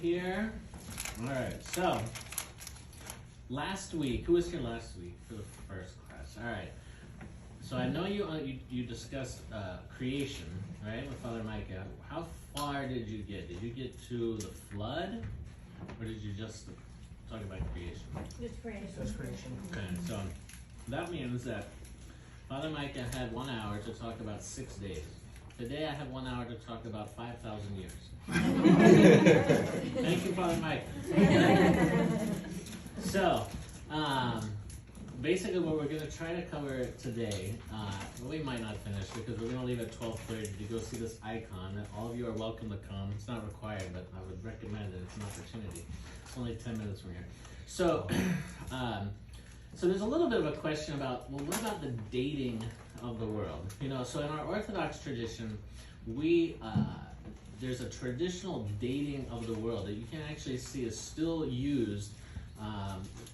here? All right, so last week, who was here last week for the first class? All right, so I know you discussed creation, right, with Father Micah. How far did you get? Did you get to the flood, or did you just talk about creation? Just creation. Just creation. Okay, so that means that Father Micah had 1 hour to talk about 6 days. Today I have 1 hour to talk about 5,000 years. Thank you, Father Micah. So, basically what we're going to try to cover today, we might not finish because we're going to leave at 12:30 to go see this icon. All of you are welcome to come. It's not required, but I would recommend it. It's an opportunity. It's only 10 minutes from here. So, so there's a little bit of a question about, well, what about the dating of the world? You know, so in our Orthodox tradition, there's a traditional dating of the world that you can actually see is still used.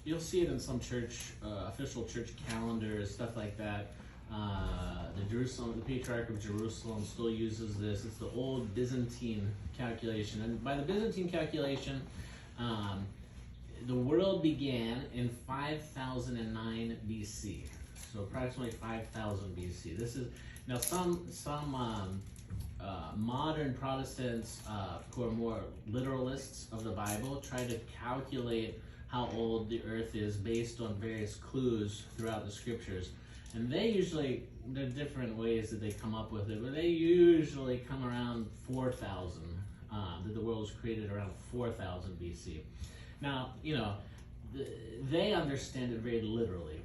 You'll see it in some church, official church calendars, stuff like that. The Patriarch of Jerusalem still uses this. It's the old Byzantine calculation. And by the Byzantine calculation, the world began in 5009 BC. So approximately 5000 BC. This is, now some modern Protestants who are more literalists of the Bible try to calculate how old the earth is based on various clues throughout the scriptures. And they usually, there are different ways that they come up with it, but they usually come around 4000, that the world was created around 4000 BC. Now, you know, they understand it very literally,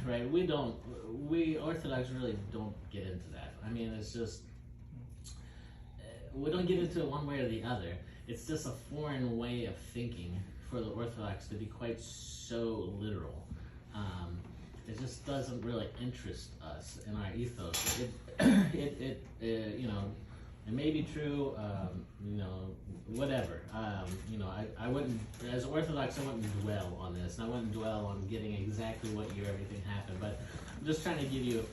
right? We Orthodox really don't get into that. I mean, it's just, we don't get into it one way or the other. It's just a foreign way of thinking for the Orthodox to be quite so literal. It just doesn't really interest us in our ethos. You know, it may be true, you know, whatever. You know, I wouldn't, as Orthodox, I wouldn't dwell on this, and I wouldn't dwell on getting exactly what year everything happened, but I'm just trying to give you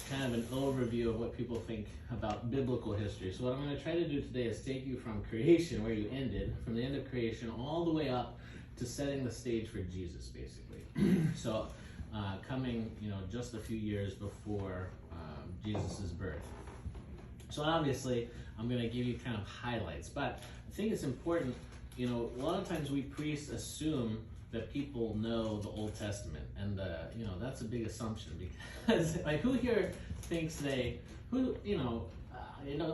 kind of an overview of what people think about biblical history. So what I'm going to try to do today is take you from creation, where you ended, from the end of creation, all the way up to setting the stage for Jesus, basically. So, coming, you know, just a few years before Jesus' birth. So obviously, I'm going to give you kind of highlights, but I think it's important, you know, a lot of times we priests assume that people know the Old Testament, and you know, that's a big assumption, because like, who here thinks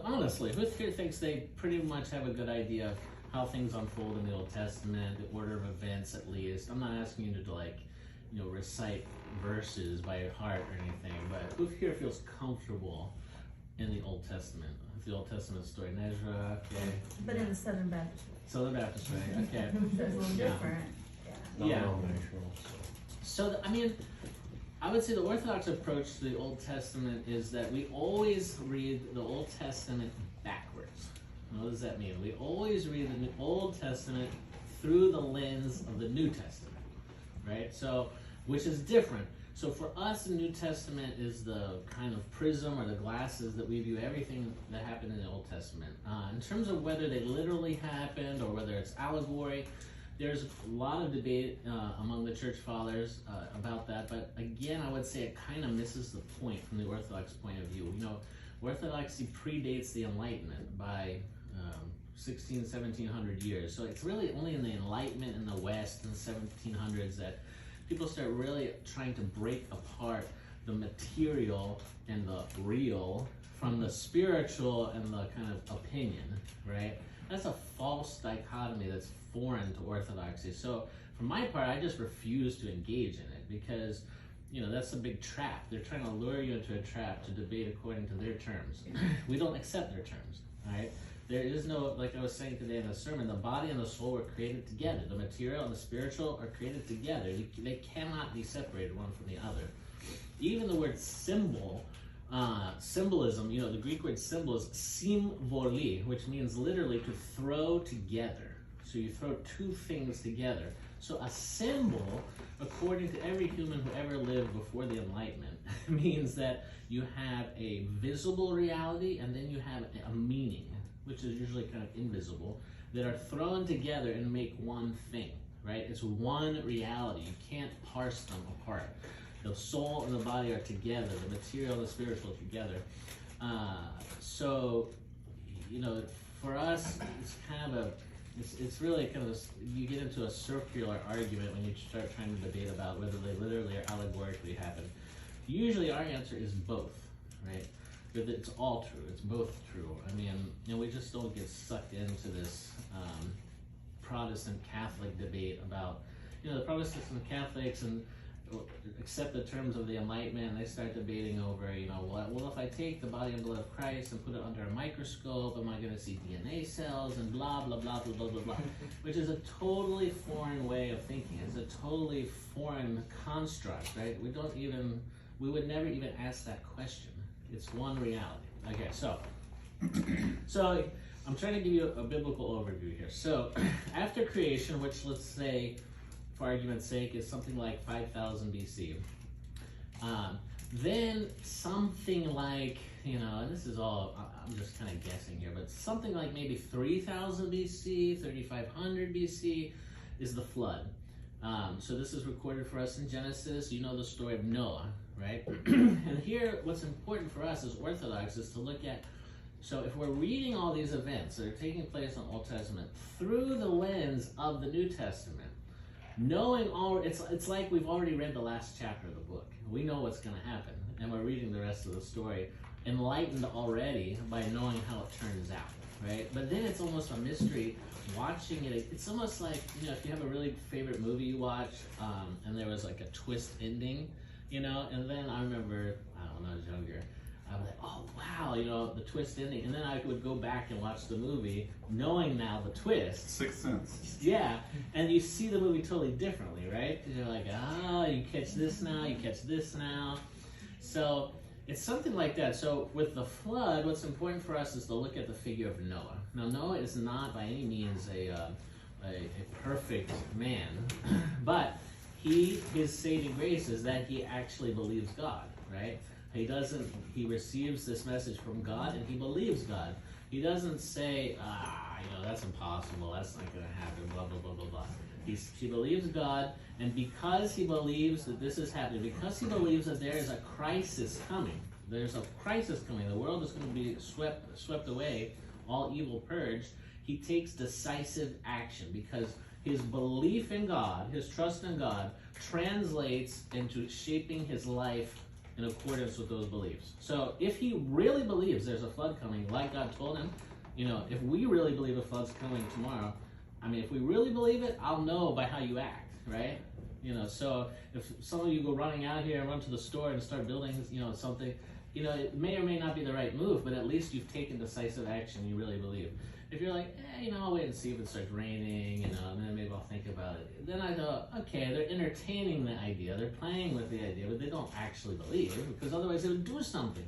honestly, who here thinks they pretty much have a good idea of how things unfold in the Old Testament, the order of events at least? I'm not asking you to, like, you know, recite verses by heart or anything, but who here feels comfortable in the Old Testament, the Old Testament story? Nezra, okay. But in the Southern Baptist. Southern Baptist, right? Okay. So it's a little different. Yeah. So, I mean, I would say the Orthodox approach to the Old Testament is that we always read the Old Testament backwards. What does that mean? We always read the Old Testament through the lens of the New Testament, right? So, which is different. So for us, the New Testament is the kind of prism or the glasses that we view everything that happened in the Old Testament. In terms of whether they literally happened or whether it's allegory, there's a lot of debate among the church fathers about that, but again, I would say it kind of misses the point from the Orthodox point of view. You know, Orthodoxy predates the Enlightenment by 1700 years, so it's really only in the Enlightenment in the West in the 1700s that people start really trying to break apart the material and the real from the spiritual and the kind of opinion, right? That's a false dichotomy that's foreign to Orthodoxy. So for my part, I just refuse to engage in it because, you know, that's a big trap. They're trying to lure you into a trap to debate according to their terms. We don't accept their terms, all right? There is no, like I was saying today in the sermon, the body and the soul were created together. The material and the spiritual are created together. They cannot be separated one from the other. Even the word symbol, symbolism, you know, the Greek word symbol is symvoli, which means literally to throw together. So you throw two things together. So a symbol, according to every human who ever lived before the Enlightenment, means that you have a visible reality and then you have a meaning, which is usually kind of invisible. that are thrown together and make one thing, right? It's one reality. You can't parse them apart. The soul and the body are together. The material and the spiritual are together. So, for us, it's kind of it's really kind of you get into a circular argument when you start trying to debate about whether they literally or allegorically happen. Usually, our answer is both, right? But it's all true. It's both true. I mean, we just don't get sucked into this Protestant Catholic debate about, the Protestants and the Catholics and accept the terms of the Enlightenment, and they start debating over, well, if I take the body and blood of Christ and put it under a microscope, am I going to see DNA cells and blah, blah, blah, blah, blah, blah, blah, which is a totally foreign way of thinking. It's a totally foreign construct, right? We would never even ask that question. It's one reality. Okay, so I'm trying to give you a biblical overview here. So after creation, which let's say, for argument's sake, is something like 5000 BC, then something like, and this is all, I'm just kind of guessing here, but something like maybe 3000 BC, 3500 BC is the flood. So this is recorded for us in Genesis. You know the story of Noah, right? And here, what's important for us as Orthodox is to look at, so if we're reading all these events that are taking place in the Old Testament through the lens of the New Testament, knowing it's like we've already read the last chapter of the book. We know what's going to happen, and we're reading the rest of the story, enlightened already by knowing how it turns out, right? But then it's almost a mystery watching it. It's almost like, if you have a really favorite movie you watch, and there was like a twist ending, and then I remember, when I was younger, I was like, oh wow, the twist ending, and then I would go back and watch the movie knowing now the twist. Sixth Sense. Yeah, and you see the movie totally differently, right? Because you're like, you catch this now, you catch this now. So it's something like that. So with the flood, what's important for us is to look at the figure of Noah. Now, Noah is not by any means a perfect man, but his saving grace is that he actually believes God, right? He receives this message from God and he believes God. He doesn't say, that's impossible, that's not going to happen, blah, blah, blah, blah, blah. He believes God, and because he believes that this is happening, because he believes that there is a crisis coming, the world is going to be swept away, all evil purged, he takes decisive action because his belief in God, his trust in God, translates into shaping his life in accordance with those beliefs. So if he really believes there's a flood coming, like God told him, if we really believe a flood's coming tomorrow, if we really believe it, I'll know by how you act, right? So if some of you go running out here and run to the store and start building, something, it may or may not be the right move, but at least you've taken decisive action, you really believe. If you're like, I'll wait and see if it starts raining, and then maybe I'll think about it. Then I go, okay, they're entertaining the idea, they're playing with the idea, but they don't actually believe, because otherwise they would do something.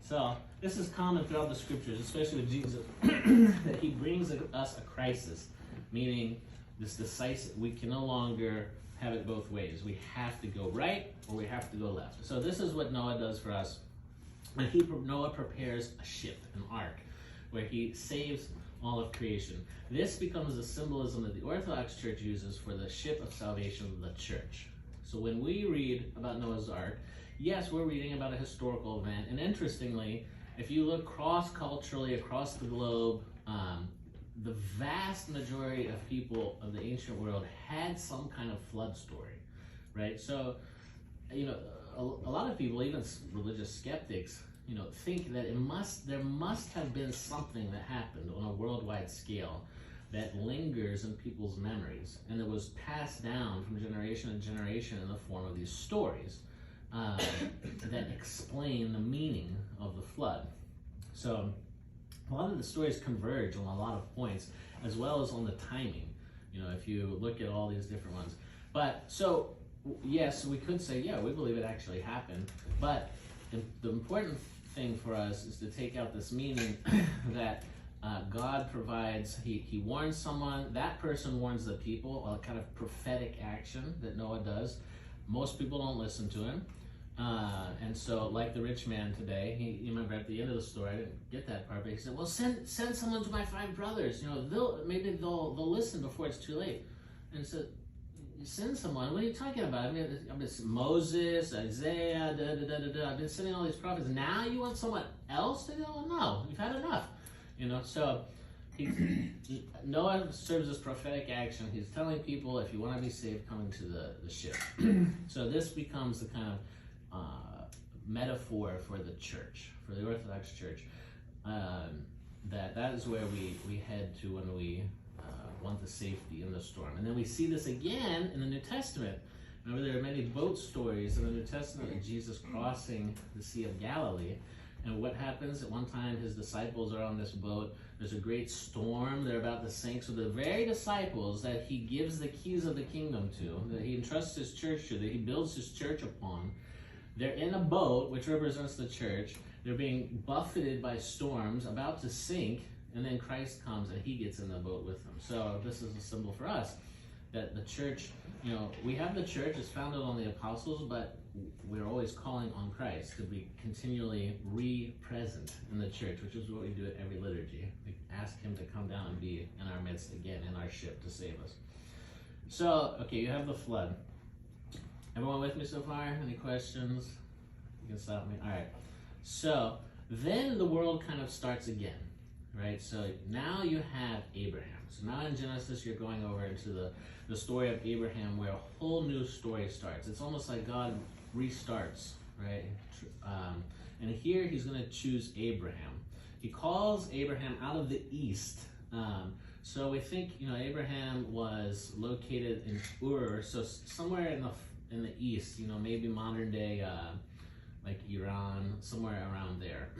So this is common throughout the scriptures, especially with Jesus, that he brings us a crisis, meaning this decisive, we can no longer have it both ways. We have to go right or we have to go left. So this is what Noah does for us. And Noah prepares a ship, an ark, where he saves all of creation. This becomes the symbolism that the Orthodox Church uses for the ship of salvation of the church. So when we read about Noah's Ark, yes, we're reading about a historical event. And interestingly, if you look cross-culturally across the globe, the vast majority of people of the ancient world had some kind of flood story, right? So, a lot of people, even religious skeptics, think that there must have been something that happened on a worldwide scale that lingers in people's memories, and it was passed down from generation to generation in the form of these stories that explain the meaning of the flood. So a lot of the stories converge on a lot of points, as well as on the timing, if you look at all these different ones. But so, yes, we could say, yeah, we believe it actually happened, but the important thing for us is to take out this meaning that God provides, he warns someone, that person warns the people, a kind of prophetic action that Noah does. Most people don't listen to him. And so, like the rich man today, you remember at the end of the story, I didn't get that part, but he said, "Well, send someone to my 5 brothers. You know, they'll listen before it's too late." And so, send someone. What are you talking about? I mean, it's Moses, Isaiah, I've been sending all these prophets. Now you want someone else to go? No, you've had enough. You know, so Noah serves as prophetic action. He's telling people, if you want to be saved, come into the ship. So this becomes the kind of metaphor for the church, for the Orthodox Church. That is where we head to when we want the safety in the storm. And then we see this again in the New Testament. Remember, there are many boat stories in the New Testament of Jesus crossing the Sea of Galilee. And what happens? At one time, his disciples are on this boat. There's a great storm. They're about to sink. So the very disciples that he gives the keys of the kingdom to, that he entrusts his church to, that he builds his church upon, they're in a boat, which represents the church. They're being buffeted by storms, about to sink. And then Christ comes and he gets in the boat with them. So this is a symbol for us that the church, you know, we have the church, it's founded on the apostles, but we're always calling on Christ to be continually re-present in the church, which is what we do at every liturgy. We ask him to come down and be in our midst again in our ship to save us. So, okay, you have the flood. Everyone with me so far? Any questions? You can stop me. All right. So then the world kind of starts again. Right, so now you have Abraham. So now in Genesis, you're going over into the story of Abraham, where a whole new story starts. It's almost like God restarts, right? And here he's going to choose Abraham. He calls Abraham out of the east. So we think, you know, Abraham was located in Ur, so somewhere in the east, you know, maybe modern day, like Iran, somewhere around there.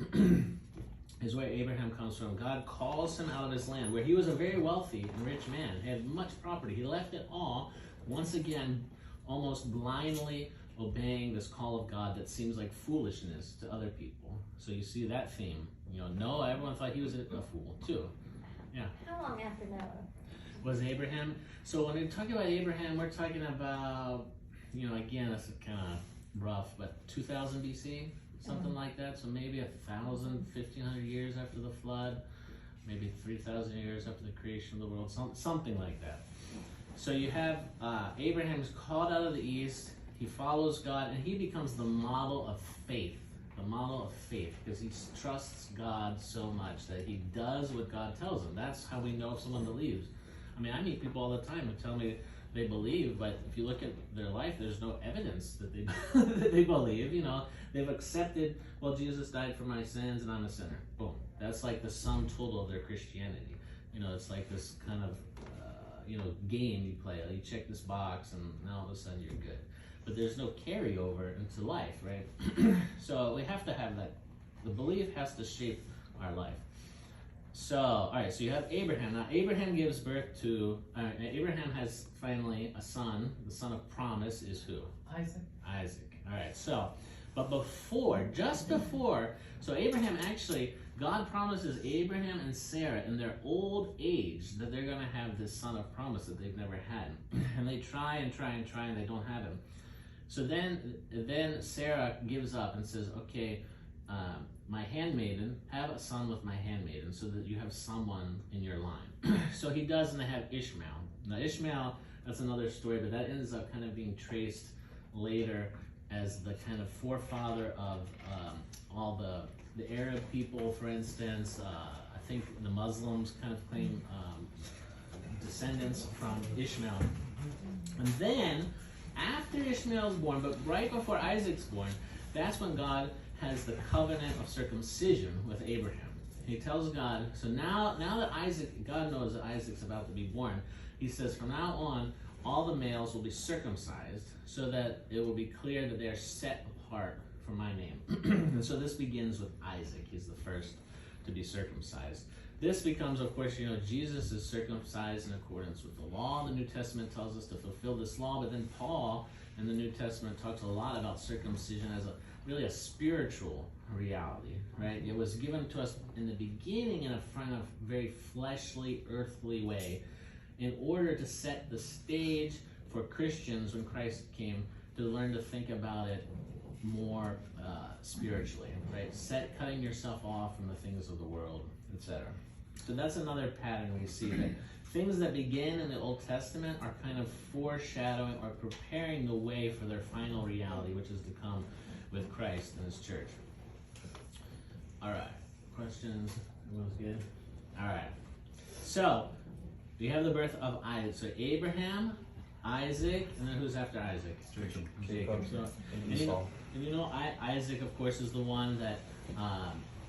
Is where Abraham comes from. God calls him out of his land, where he was a very wealthy and rich man. He had much property. He left it all, once again, almost blindly obeying this call of God that seems like foolishness to other people. So you see that theme. You know, Noah, everyone thought he was a fool, too. Yeah. How long after Noah was Abraham? So when we talk about Abraham, we're talking about, you know, again, that's kind of rough, but 2000 BC? Something like that, so maybe 1,000, 1,500 years after the flood, maybe 3,000 years after the creation of the world, something like that. So you have Abraham is called out of the east, he follows God, and he becomes the model of faith, because he trusts God so much that he does what God tells him. That's how we know if someone believes. I mean, I meet people all the time who tell me they believe, but if you look at their life, there's no evidence that they that they believe. You know, they've accepted, well, Jesus died for my sins and I'm a sinner. Boom. That's like the sum total of their Christianity. You know, it's like this kind of game you play. You check this box and now all of a sudden you're good. But there's no carryover into life, right? So we have to have that. The belief has to shape our life. So, all right, so you have Abraham. Now, Abraham gives birth to, Abraham has finally a son. The son of promise is who? Isaac. All right, so, but just before, so Abraham actually, God promises Abraham and Sarah in their old age that they're going to have this son of promise that they've never had. And they try and they don't have him. So then Sarah gives up and says, okay, my handmaiden, have a son with my handmaiden so that you have someone in your line. So he does, and they have Ishmael. Now Ishmael, that's another story, but that ends up kind of being traced later as the kind of forefather of all the Arab people, for instance. I think the Muslims kind of claim descendants from Ishmael. And then, after Ishmael's born, but right before Isaac's born, that's when God has the covenant of circumcision with Abraham. He tells God, so now that God knows that Isaac's about to be born, he says, from now on, all the males will be circumcised so that it will be clear that they are set apart for my name. And so this begins with Isaac. He's the first to be circumcised. This becomes, of course, Jesus is circumcised in accordance with the law. The New Testament tells us to fulfill this law, but then Paul in the New Testament talks a lot about circumcision as really a spiritual reality, right? It was given to us in the beginning in a kind of very fleshly, earthly way in order to set the stage for Christians when Christ came to learn to think about it more spiritually, right? Cutting yourself off from the things of the world, etc. So that's another pattern we see, that things that begin in the Old Testament are kind of foreshadowing or preparing the way for their final reality, which is to come with Christ and his church. All right, questions? Everyone's good? All right. So, we have the birth of Isaac. So, Abraham, Isaac, and then who's after Isaac? Jacob. So, and you know, Isaac, of course, is the one that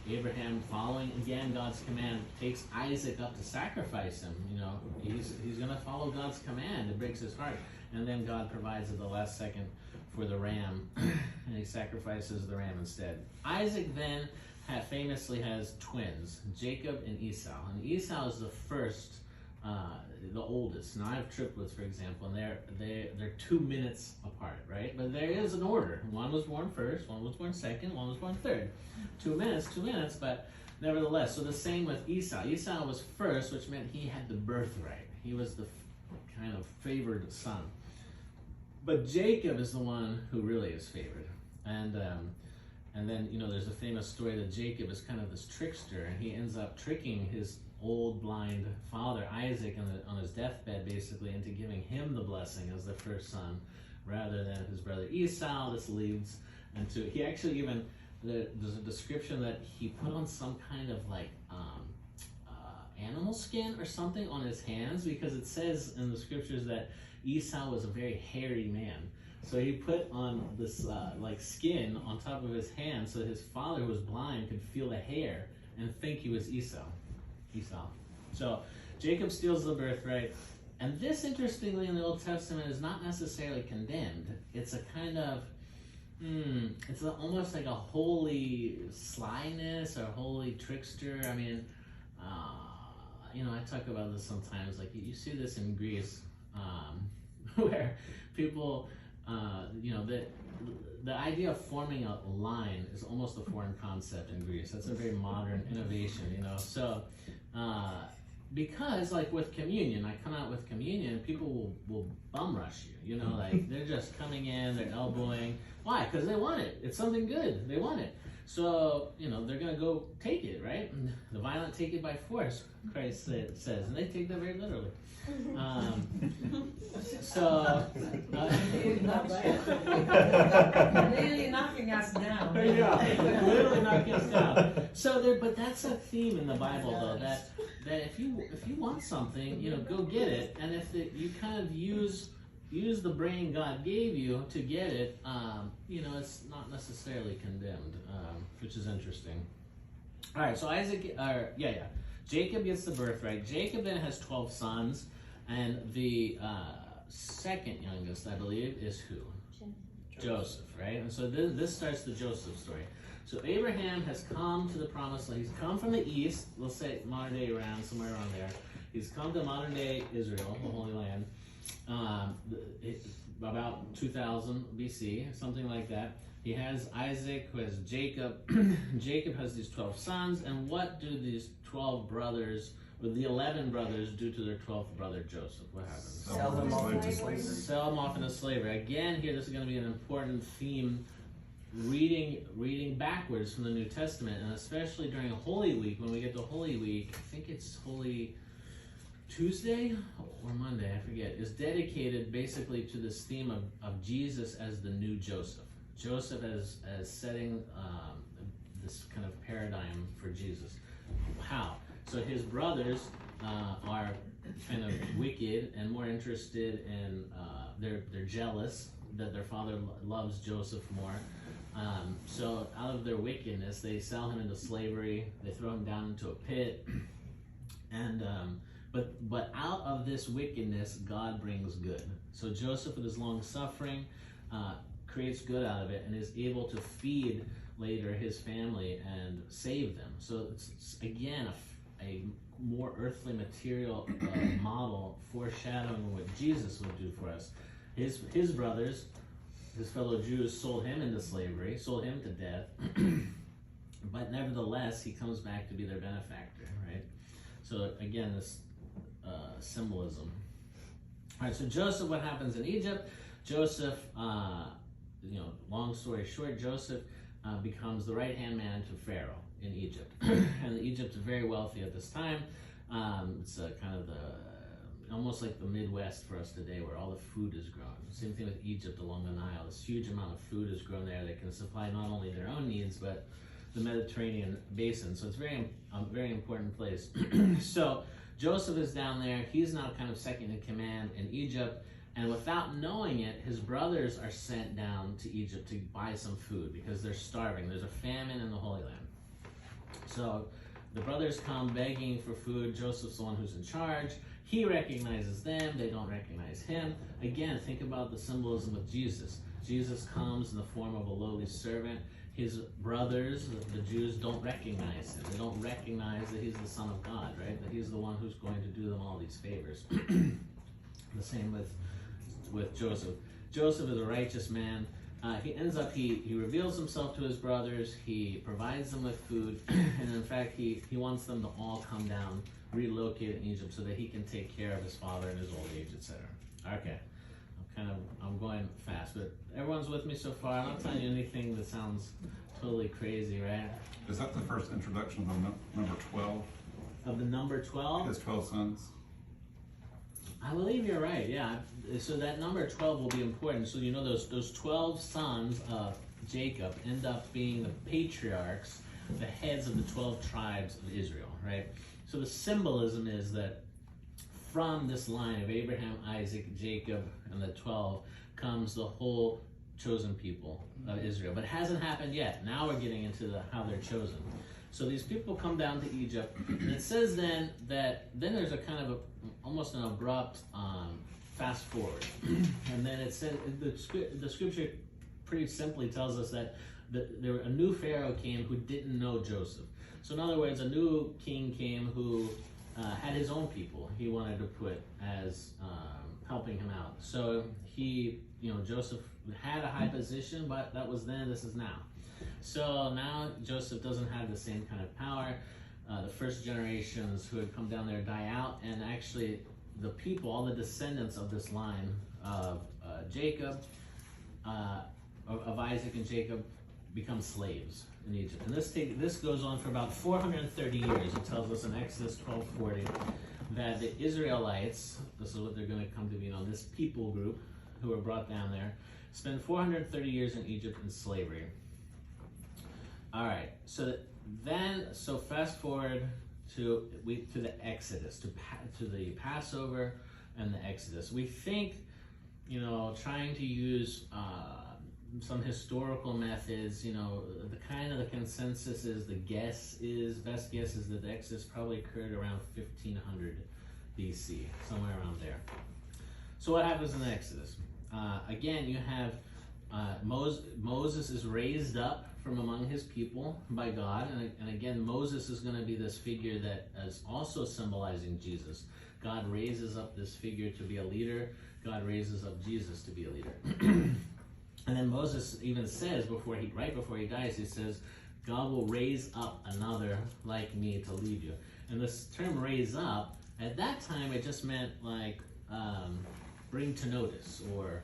Abraham, following again God's command, takes Isaac up to sacrifice him. You know, he's going to follow God's command. It breaks his heart. And then God provides at the last second for the ram, and he sacrifices the ram instead. Isaac then famously has twins, Jacob and Esau. And Esau is the first, the oldest. Now I have triplets, for example, and they're 2 minutes apart, right? But there is an order. One was born first, one was born second, one was born third. 2 minutes, but nevertheless. So the same with Esau. Esau was first, which meant he had the birthright. He was the kind of favored son. But Jacob is the one who really is favored. And then, you know, there's a famous story that Jacob is kind of this trickster, and he ends up tricking his old blind father, Isaac, on his deathbed, basically, into giving him the blessing as the first son, rather than his brother Esau. This leads into, he actually even, there's a description that he put on some kind of like animal skin or something on his hands, because it says in the scriptures that Esau was a very hairy man. So he put on this like skin on top of his hand so his father, who was blind, could feel the hair and think he was Esau. So Jacob steals the birthright. And this, interestingly, in the Old Testament is not necessarily condemned. It's a kind of, it's almost like a holy slyness or holy trickster. I mean, you know, I talk about this sometimes. Like, you see this in Greece, where people, you know, the idea of forming a line is almost a foreign concept in Greece. That's a very modern innovation, you know. So, because like with communion, I come out with communion, people will bum rush you, you know, like they're just coming in, they're elbowing. Why? Because they want it. It's something good. They want it. So, you know, they're going to go take it, right? The violent take it by force, Christ says, and they take that very literally. Literally knocking us down. Yeah, literally knocking us down. So but that's a theme in the Bible, though, that if you want something, you know, go get it, and if you kind of use the brain God gave you to get it, you know, it's not necessarily condemned, which is interesting. All right, so Jacob gets the birthright. Jacob then has 12 sons, and the second youngest, I believe, is who? Joseph, right? And so this starts the Joseph story. So Abraham has come to the promised land. He's come from the east, let's say modern day Iran, somewhere around there. He's come to modern day Israel, the Holy Land, about 2000 BC, something like that. He has Isaac, who has Jacob. Jacob has these 12 sons. And what do these 12 brothers, or the 11 brothers, do to their 12th brother Joseph? What happens? Sell them off into slavery. Sell them off into slavery. Again, here, this is going to be an important theme. Reading backwards from the New Testament, and especially during Holy Week, when we get to Holy Week, I think it's Holy Tuesday or Monday, I forget, is dedicated basically to this theme of Jesus as the new Joseph. Joseph as setting this kind of paradigm for Jesus. How? So his brothers are kind of wicked and more interested in, they're jealous that their father loves Joseph more. So out of their wickedness, they sell him into slavery. They throw him down into a pit. And but out of this wickedness, God brings good. So Joseph, with his long suffering, creates good out of it and is able to feed later his family and save them. So it's again a more earthly material model foreshadowing what Jesus would do for us. His brothers, his fellow Jews, sold him into slavery, sold him to death, but nevertheless, he comes back to be their benefactor, right? So again, this symbolism. All right, so Joseph, what happens in Egypt? Joseph long story short, Joseph becomes the right-hand man to Pharaoh in Egypt. And Egypt is very wealthy at this time. It's kind of almost like the Midwest for us today, where all the food is grown. Same thing with Egypt along the Nile. This huge amount of food is grown there that can supply not only their own needs, but the Mediterranean basin. So it's a very important place. So Joseph is down there. He's now kind of second in command in Egypt. And without knowing it, his brothers are sent down to Egypt to buy some food because they're starving. There's a famine in the Holy Land. So the brothers come begging for food. Joseph's the one who's in charge. He recognizes them. They don't recognize him. Again, think about the symbolism of Jesus. Jesus comes in the form of a lowly servant. His brothers, the Jews, don't recognize him. They don't recognize that he's the Son of God, right? That he's the one who's going to do them all these favors. The same with Joseph. Joseph is a righteous man. He reveals himself to his brothers. He provides them with food. And in fact, he wants them to all come down, relocate in Egypt so that he can take care of his father in his old age, etc. Okay. I'm going fast, but everyone's with me so far. I'm not telling you anything that sounds totally crazy, right? Is that the first introduction of number 12? Of the number 12? His 12 sons? I believe you're right, yeah. So that number 12 will be important. So those 12 sons of Jacob end up being the patriarchs, the heads of the 12 tribes of Israel, right? So the symbolism is that from this line of Abraham, Isaac, Jacob, and the 12 comes the whole chosen people of Israel. But it hasn't happened yet. Now we're getting into how they're chosen. So these people come down to Egypt, and it says then there's a kind of almost an abrupt fast forward. And then it said, the scripture pretty simply tells us that a new Pharaoh came who didn't know Joseph. So in other words, a new king came who had his own people he wanted to put as helping him out. So Joseph had a high position, but that was then, this is now. So now Joseph doesn't have the same kind of power. The first generations who had come down there die out, and actually the people, all the descendants of this line of Jacob, of Isaac and Jacob, become slaves in Egypt. And this goes on for about 430 years. It tells us in Exodus 12:40 that the Israelites, this is what they're going to come to be known, this people group who were brought down there, spend 430 years in Egypt in slavery. All right, so fast forward to the Exodus, to the Passover and the Exodus. We think, trying to use some historical methods, the consensus is, best guess is that the Exodus probably occurred around 1500 BC, somewhere around there. So what happens in the Exodus? Again, you have Moses is raised up from among his people by God, and again, Moses is going to be this figure that is also symbolizing Jesus. God raises up this figure to be a leader. God raises up Jesus to be a leader. And then Moses even says, right before he dies, he says, God will raise up another like me to lead you. And this term raise up, at that time, it just meant like bring to notice, or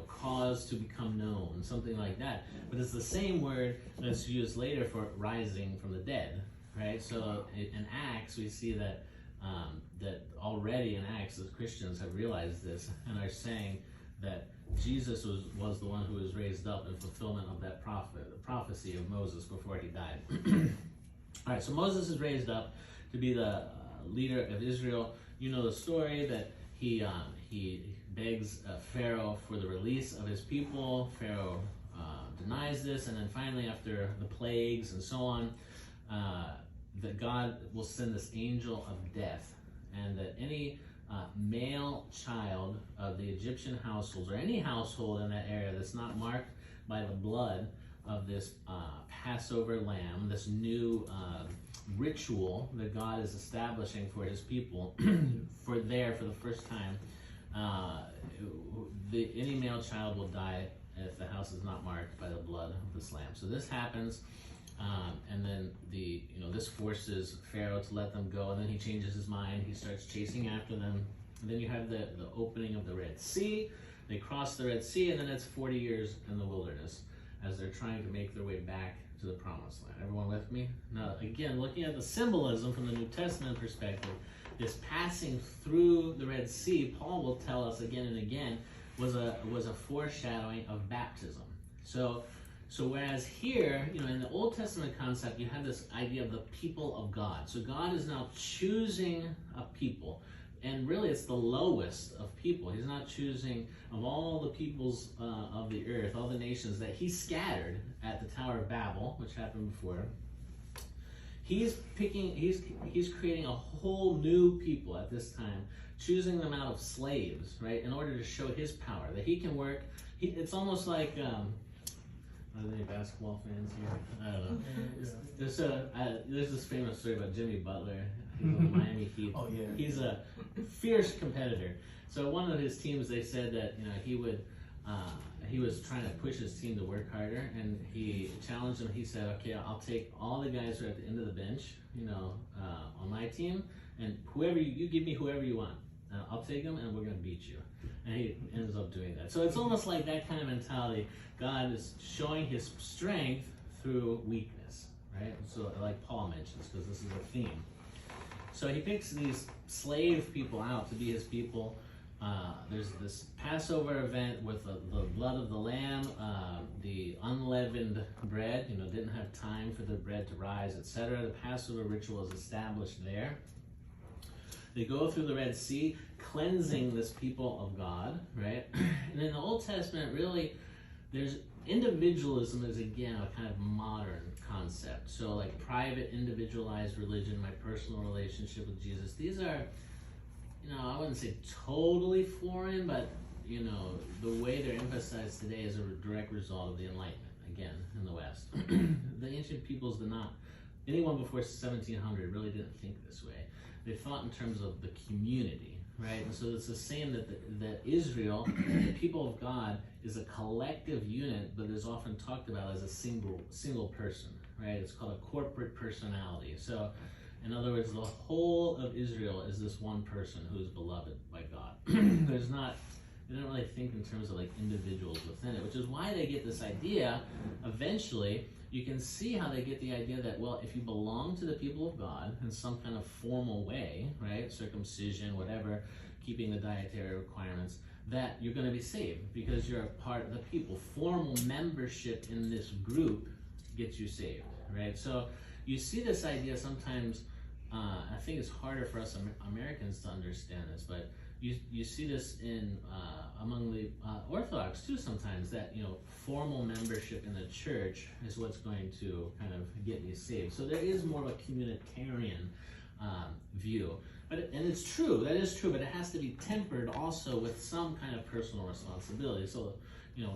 cause to become known, something like that. But it's the same word that's used later for rising from the dead, right? So in Acts, we see that that already in Acts, the Christians have realized this and are saying that Jesus was the one who was raised up in fulfillment of that prophecy of Moses before he died. All right, so Moses is raised up to be the leader of Israel. You know the story that he begs Pharaoh for the release of his people. Pharaoh denies this, and then finally, after the plagues and so on, that God will send this angel of death, and that any male child of the Egyptian households, or any household in that area that's not marked by the blood of this Passover lamb, this new ritual that God is establishing for his people for the first time, any male child will die if the house is not marked by the blood of this lamb. So this happens, and then this forces Pharaoh to let them go, and then he changes his mind. He starts chasing after them. And then you have the opening of the Red Sea. They cross the Red Sea, and then it's 40 years in the wilderness as they're trying to make their way back to the promised land. Everyone with me? Now, again, looking at the symbolism from the New Testament perspective, this passing through the Red Sea, Paul will tell us again and again, was a foreshadowing of baptism. So whereas here, in the Old Testament concept, you have this idea of the people of God. So God is now choosing a people. And really, it's the lowest of people. He's not choosing of all the peoples of the earth, all the nations that he scattered at the Tower of Babel, which happened before. He's creating a whole new people at this time, choosing them out of slaves, right, in order to show his power, that he can work. It's almost like, are there any basketball fans here? I don't know. There's this famous story about Jimmy Butler. He's on the Miami Heat. Oh, yeah. He's a fierce competitor. So one of his teams, they said that he was trying to push his team to work harder, and he challenged them. He said, "Okay, I'll take all the guys who are at the end of the bench, on my team, and whoever you give me, whoever you want, I'll take them, and we're going to beat you." And he ends up doing that. So it's almost like that kind of mentality. God is showing his strength through weakness, right? So like Paul mentions, because this is a theme. So he picks these slave people out to be his people. There's this Passover event with the blood of the lamb, the unleavened bread, didn't have time for the bread to rise, etc. The Passover ritual is established there. They go through the Red Sea, cleansing this people of God, right? And in the Old Testament, really, there's individualism is, again, a kind of modern concept. So like private, individualized religion, my personal relationship with Jesus, these are, I wouldn't say totally foreign, but, the way they're emphasized today is a direct result of the Enlightenment, again, in the West. The ancient peoples did not, anyone before 1700 really didn't think this way. They thought in terms of the community, right? And so it's the same that Israel, the people of God, is a collective unit, but is often talked about as a single person, right? It's called a corporate personality. So, in other words, the whole of Israel is this one person who is beloved by God. They don't really think in terms of like individuals within it, which is why they get this idea, eventually, you can see how they get the idea that, well, if you belong to the people of God in some kind of formal way, right, circumcision, whatever, keeping the dietary requirements, that you're going to be saved because you're a part of the people. Formal membership in this group gets you saved, right? So you see this idea sometimes, I think it's harder for us Americans to understand this, but you see this in among the Orthodox too sometimes, that formal membership in the church is what's going to kind of get you saved. So there is more of a communitarian view, and it's true, that is true, but it has to be tempered also with some kind of personal responsibility. So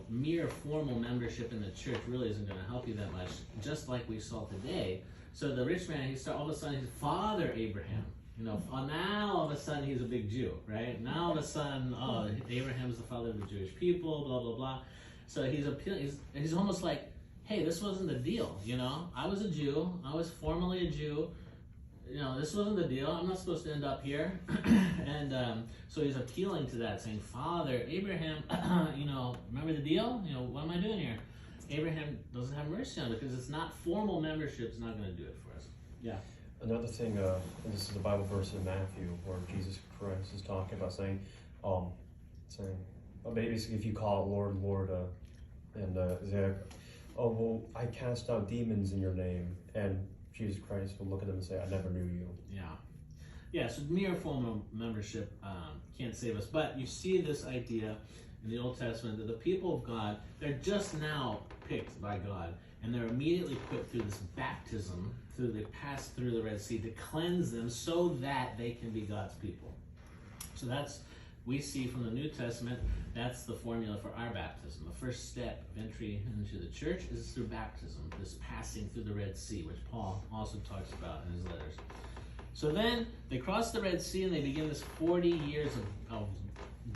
mere formal membership in the church really isn't going to help you that much, just like we saw today. So the rich man, all of a sudden he's Father Abraham. Now all of a sudden he's a big Jew, right? Now all of a sudden, Abraham's the father of the Jewish people, blah, blah, blah. So he's almost like, hey, this wasn't the deal, I was a Jew, I was formerly a Jew, this wasn't the deal, I'm not supposed to end up here. And so he's appealing to that, saying, Father Abraham, remember the deal? What am I doing here? Abraham doesn't have mercy on it because it's not formal membership, it's not going to do it for us. Yeah. Another thing, and this is the Bible verse in Matthew where Jesus Christ is talking about saying, basically, if you call it Lord, Lord, I cast out demons in your name, and Jesus Christ will look at them and say, I never knew you. Yeah, so mere formal membership can't save us, but you see this idea in the Old Testament that the people of God, they're just now picked by God, and they're immediately put through this baptism, they pass through the Red Sea to cleanse them so that they can be God's people. So we see from the New Testament, that's the formula for our baptism. The first step of entry into the church is through baptism, this passing through the Red Sea, which Paul also talks about in his letters. So then they cross the Red Sea and they begin this 40 years of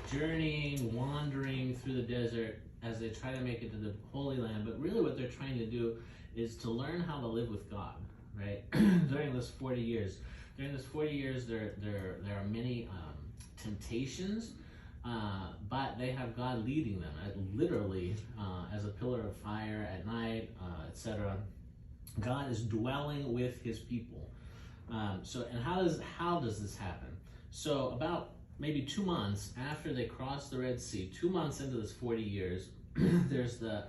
journeying, wandering through the desert as they try to make it to the Holy Land. But really what they're trying to do is to learn how to live with God, right? During this 40 years. During this 40 years, there are many temptations. but they have God leading them, literally as a pillar of fire at night, etc. God is dwelling with His people. And how does this happen? So about maybe 2 months after they cross the Red Sea, 2 months into this 40 years,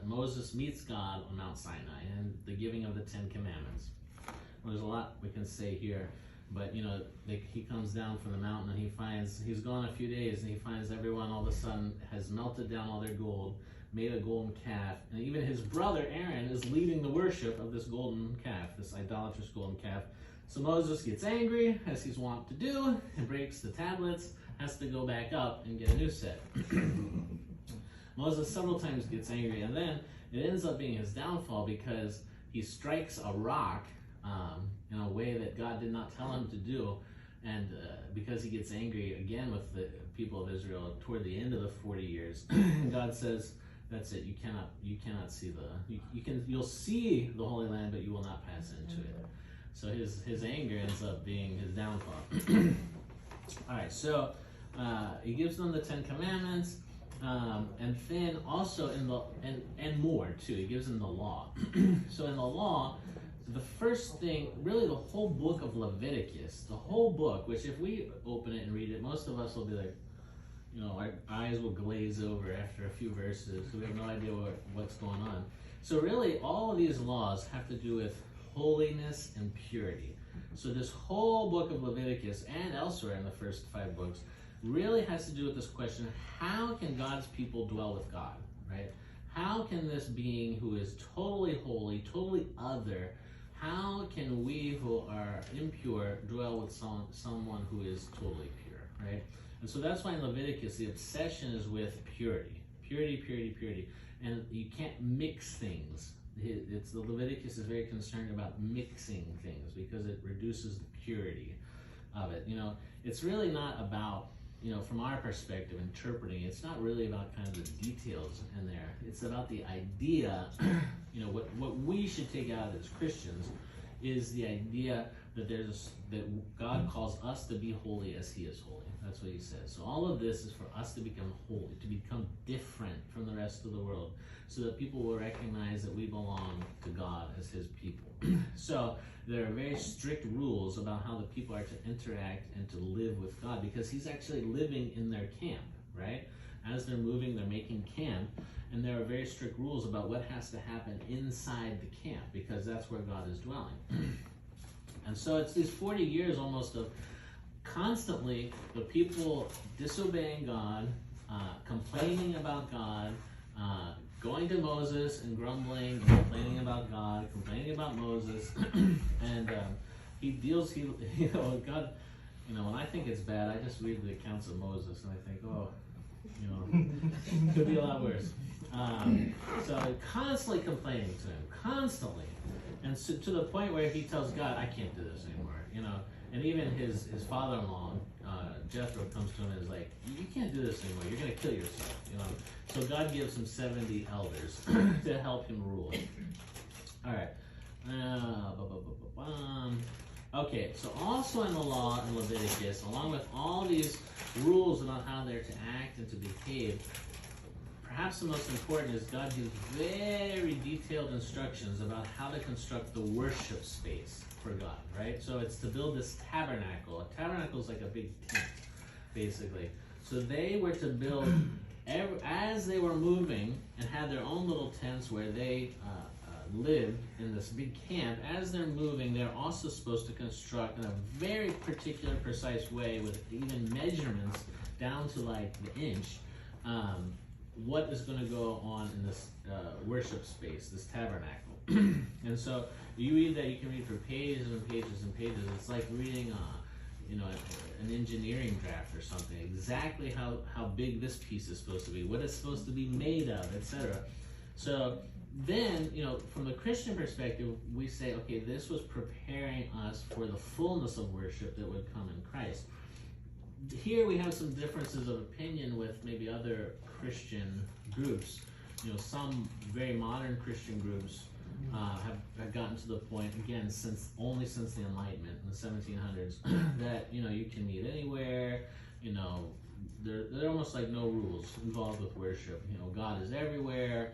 Moses meets God on Mount Sinai and the giving of the 10 Commandments. Well, there's a lot we can say here, but he comes down from the mountain and he's gone a few days and he finds everyone all of a sudden has melted down all their gold, made a golden calf, and even his brother Aaron is leading the worship of this golden calf, this idolatrous golden calf. So Moses gets angry, as he's wont to do, and breaks the tablets, has to go back up and get a new set. Moses several times gets angry, and then it ends up being his downfall because he strikes a rock in a way that God did not tell him to do, and because he gets angry again with the people of Israel toward the end of the 40 years, God says, "That's it. You cannot see you'll see the Holy Land, but you will not pass into it." So his anger ends up being his downfall. All right, so he gives them the 10 Commandments, and then also and more too. He gives them the law. So in the law, the first thing, really the whole book of Leviticus, the whole book, which if we open it and read it, most of us will be like, our eyes will glaze over after a few verses. We have no idea what's going on. So really, all of these laws have to do with holiness and purity. So this whole book of Leviticus and elsewhere in the first 5 books really has to do with this question: how can God's people dwell with God, right? How can this being who is totally holy, totally other, how can we who are impure dwell with someone who is totally pure, right? And so that's why in Leviticus the obsession is with purity. Purity, purity, purity. And you can't mix things. The Leviticus is very concerned about mixing things because it reduces the purity of it. It's really not about, from our perspective, interpreting. It's not really about kind of the details in there. It's about the idea. What we should take out as Christians is the idea that that God calls us to be holy as He is holy. That's what He says. So all of this is for us to become holy, to become different from the rest of the world, so that people will recognize that we belong to God as His people. So there are very strict rules about how the people are to interact and to live with God, because He's actually living in their camp, right? As they're moving, they're making camp, and there are very strict rules about what has to happen inside the camp, because that's where God is dwelling. And so it's these 40 years almost of constantly the people disobeying God, complaining about God, going to Moses and grumbling, complaining about God, complaining about Moses, and God, when I think it's bad, I just read the accounts of Moses and I think, could be a lot worse. So constantly complaining to Him, constantly, and so, to the point where he tells God, "I can't do this anymore," And even his father-in-law, Jethro, comes to him and is like, "You can't do this anymore. You're going to kill yourself." So God gives him 70 elders to help him rule. All right. Okay, so also in the law in Leviticus, along with all these rules about how they're to act and to behave, perhaps the most important is God gives very detailed instructions about how to construct the worship space for God, right? So it's to build this tabernacle. A tabernacle is like a big tent, basically. So they were to build, as they were moving and had their own little tents where they lived in this big camp, as they're moving, they're also supposed to construct in a very particular, precise way with even measurements down to like the inch, what is going to go on in this worship space, this tabernacle. And so you read that, you can read for pages and pages and pages. It's like reading an engineering draft or something, exactly how big this piece is supposed to be, what it's supposed to be made of, etc. So then, from the Christian perspective, we say, okay, this was preparing us for the fullness of worship that would come in Christ. Here we have some differences of opinion with maybe other Christian groups. Some very modern Christian groups have gotten to the point, again, since the Enlightenment in the 1700s, that you can meet anywhere. there are almost like no rules involved with worship. You know, God is everywhere,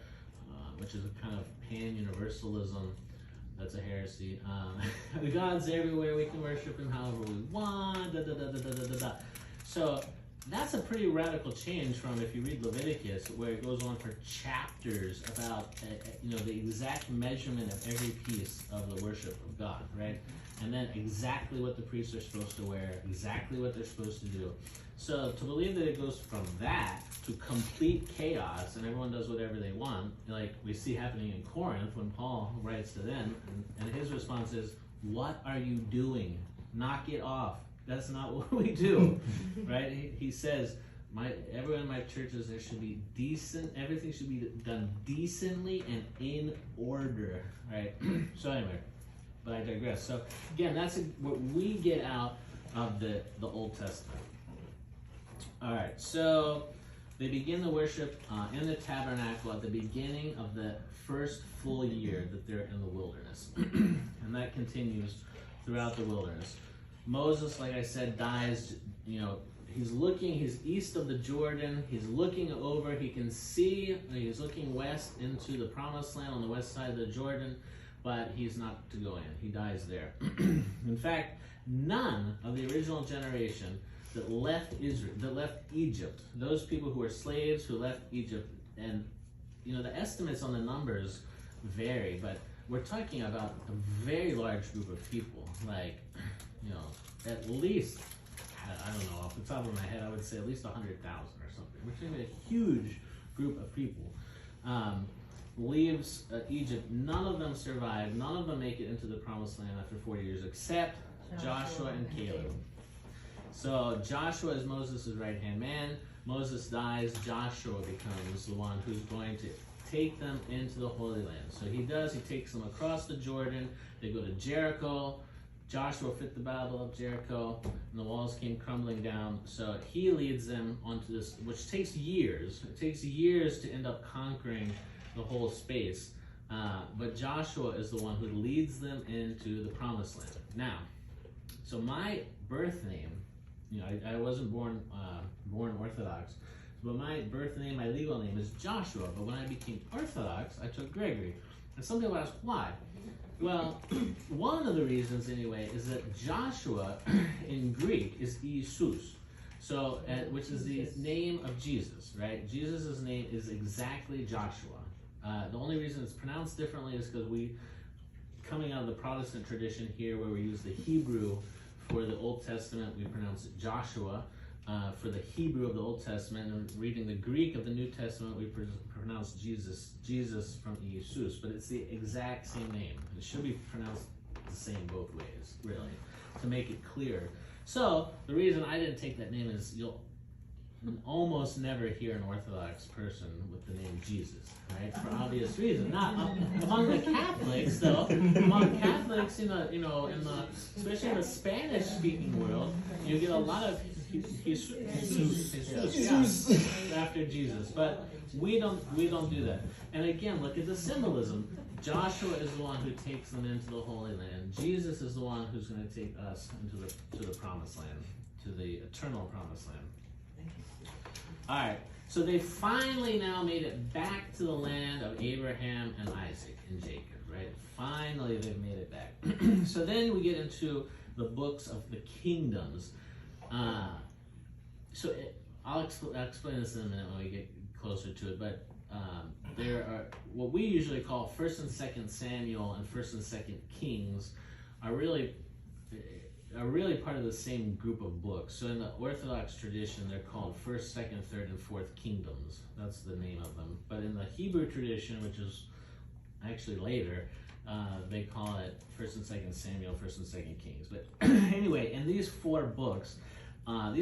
which is a kind of pan-universalism. That's a heresy. God's everywhere. We can worship Him however we want. Da, da, da, da, da, da, da, da. So that's a pretty radical change from if you read Leviticus, where it goes on for chapters about the exact measurement of every piece of the worship of God, right? And then exactly what the priests are supposed to wear, exactly what they're supposed to do. So to believe that it goes from that to complete chaos and everyone does whatever they want, like we see happening in Corinth when Paul writes to them, and his response is, "What are you doing? Knock it off. That's not what we do." Right? He says, everyone in my churches, there should be decent, everything should be done decently and in order, right? So anyway, but I digress. So again, that's what we get out of the Old Testament. All right, so they begin the worship in the tabernacle at the beginning of the first full year that they're in the wilderness. And that continues throughout the wilderness. Moses, like I said, dies, he's east of the Jordan, he's looking over, he can see, he's looking west into the promised land on the west side of the Jordan, but he's not to go in, he dies there. In fact, none of the original generation that left Egypt, those people who were slaves who left Egypt, and the estimates on the numbers vary, but we're talking about a very large group of people, like, at least, I don't know, off the top of my head, I would say at least 100,000 or something, which is a huge group of people. Leaves Egypt. None of them survive. None of them make it into the promised land after 40 years, except Joshua and Caleb. So Joshua is Moses' right-hand man. Moses dies. Joshua becomes the one who's going to take them into the Holy Land. So he takes them across the Jordan. They go to Jericho. Joshua fit the battle of Jericho, and the walls came crumbling down. So he leads them onto this, which takes years. It takes years to end up conquering the whole space. But Joshua is the one who leads them into the promised land. Now, so my birth name, I wasn't born Orthodox, but my birth name, my legal name is Joshua. But when I became Orthodox, I took Gregory. And some people ask, why? Well, one of the reasons anyway is that Joshua in Greek is Isus, so which is the name of Jesus, right? Jesus' name is exactly Joshua. The only reason it's pronounced differently is because coming out of the Protestant tradition here, where we use the Hebrew for the Old Testament, we pronounce it Joshua. For the Hebrew of the Old Testament, and reading the Greek of the New Testament, we pronounce Jesus from Isus, but it's the exact same name. It should be pronounced the same both ways, really, to make it clear. So the reason I didn't take that name is you'll almost never hear an Orthodox person with the name Jesus, right? For obvious reasons. Not among the Catholics, though. Among Catholics, especially in the Spanish-speaking world, you get a lot of Jesus after Jesus, but we don't do that. And again, look at the symbolism. Joshua is the one who takes them into the Holy Land. Jesus is the one who's going to take us to the Promised Land, to the eternal Promised Land. All right, so they finally now made it back to the land of Abraham and Isaac and Jacob, right? Finally, they've made it back. So then we get into the books of the kingdoms. I'll explain this in a minute when we get closer to it, but there are what we usually call 1st and 2nd Samuel and 1st and 2nd Kings are really part of the same group of books. So in the Orthodox tradition, they're called 1st, 2nd, 3rd, and 4th Kingdoms. That's the name of them. But in the Hebrew tradition, which is actually later, they call it 1st and 2nd Samuel, 1st and 2nd Kings. But anyway, in these four books are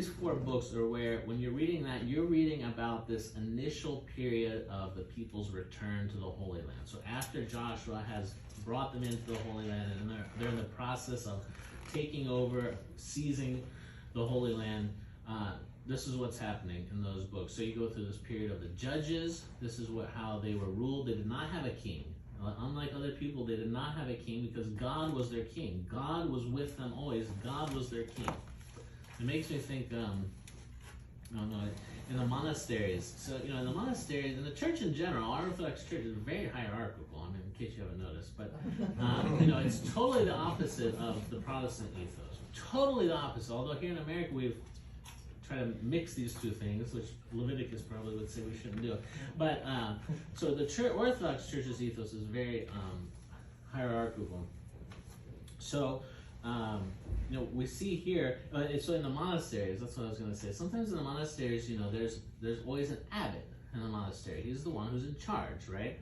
where, when you're reading that, you're reading about this initial period of the people's return to the Holy Land. So after Joshua has brought them into the Holy Land, and they're in the process of taking over, seizing the Holy Land, this is what's happening in those books. So you go through this period of the judges. This is how they were ruled. They did not have a king. Unlike other people, they did not have a king because God was their king. God was with them always. God was their king. It makes me think, No, in the monasteries. So, in the monasteries, in the church in general, our Orthodox Church is very hierarchical. I mean, in case you haven't noticed, but it's totally the opposite of the Protestant ethos. Totally the opposite. Although here in America we've tried to mix these two things, which Leviticus probably would say we shouldn't do. But so the Orthodox Church's ethos is very hierarchical. So. We see here, so in the monasteries, that's what I was going to say. Sometimes in the monasteries, there's always an abbot in the monastery. He's the one who's in charge, right?